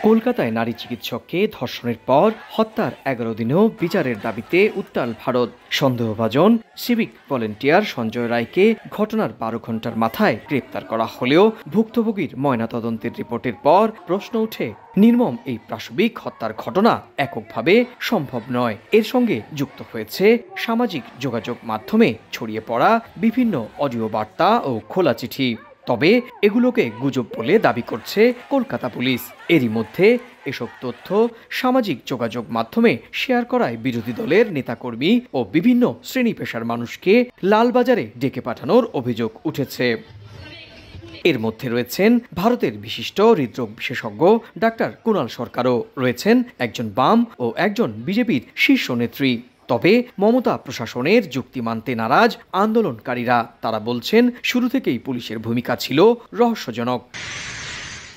কলকাতায় নারী চিকিৎসককে ধর্ষণের পর হত্যার ১১ দিনেও বিচারের দাবিতে উত্তাল ভারত। সন্দেহভাজন সিভিক ভলেন্টিয়ার সঞ্জয় রায়কে ঘটনার ১২ ঘন্টার মাথায় গ্রেপ্তার করা হলেও ভুক্তভোগীর ময়নাতদন্তের রিপোর্টের পর প্রশ্ন ওঠে, নির্মম এই পাশবিক হত্যার ঘটনা এককভাবে সম্ভব নয়। এর সঙ্গে যুক্ত হয়েছে সামাজিক যোগাযোগ মাধ্যমে ছড়িয়ে পড়া বিভিন্ন অডিও বার্তা ও খোলা চিঠি। তবে এগুলোকে গুজব বলে দাবি করছে কলকাতা পুলিশ। এরই মধ্যে এসব তথ্য সামাজিক যোগাযোগ মাধ্যমে শেয়ার করায় বিরোধী দলের নেতাকর্মী ও বিভিন্ন শ্রেণী পেশার মানুষকে লালবাজারে ডেকে পাঠানোর অভিযোগ উঠেছে। এর মধ্যে রয়েছেন ভারতের বিশিষ্ট হৃদরোগ বিশেষজ্ঞ ডাক্তার কুণাল সরকারও, রয়েছেন একজন বাম ও একজন বিজেপির শীর্ষ নেত্রী। তবে মমতা প্রশাসনের যুক্তি মানতে নারাজ আন্দোলনকারীরা। তারা বলছেন, শুরু থেকেই পুলিশের ভূমিকা ছিল রহস্যজনক।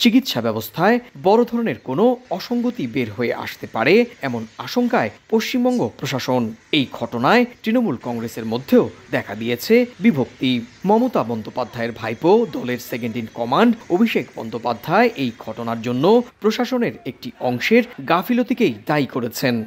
চিকিৎসা ব্যবস্থায় বড় ধরনের কোনো অসঙ্গতি বের হয়ে আসতে পারে এমন আশঙ্কায় পশ্চিমবঙ্গ প্রশাসন। এই ঘটনায় তৃণমূল কংগ্রেসের মধ্যেও দেখা দিয়েছে বিভক্তি। মমতা বন্দ্যোপাধ্যায়ের ভাইপো দলের second in command Abhishek Bandyopadhyay এই ঘটনার জন্য প্রশাসনের একটি অংশের গাফিলতিকেই দায়ী করেছেন।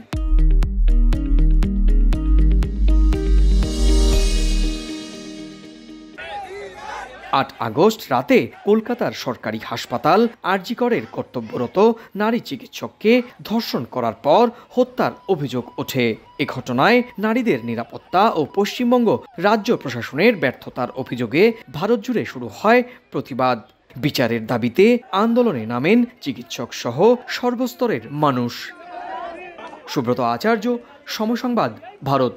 ৮ আগস্ট রাতে কলকাতার সরকারি হাসপাতাল আরজি করের কর্তব্যরত নারী চিকিৎসককে ধর্ষণ করার পর হত্যার অভিযোগ ওঠে। এ ঘটনায় নারীদের নিরাপত্তা ও পশ্চিমবঙ্গ রাজ্য প্রশাসনের ব্যর্থতার অভিযোগে ভারত জুড়ে শুরু হয় প্রতিবাদ। বিচারের দাবিতে আন্দোলনে নামেন চিকিৎসক সহ সর্বস্তরের মানুষ। সুব্রত আচার্য, সময় সংবাদ, ভারত।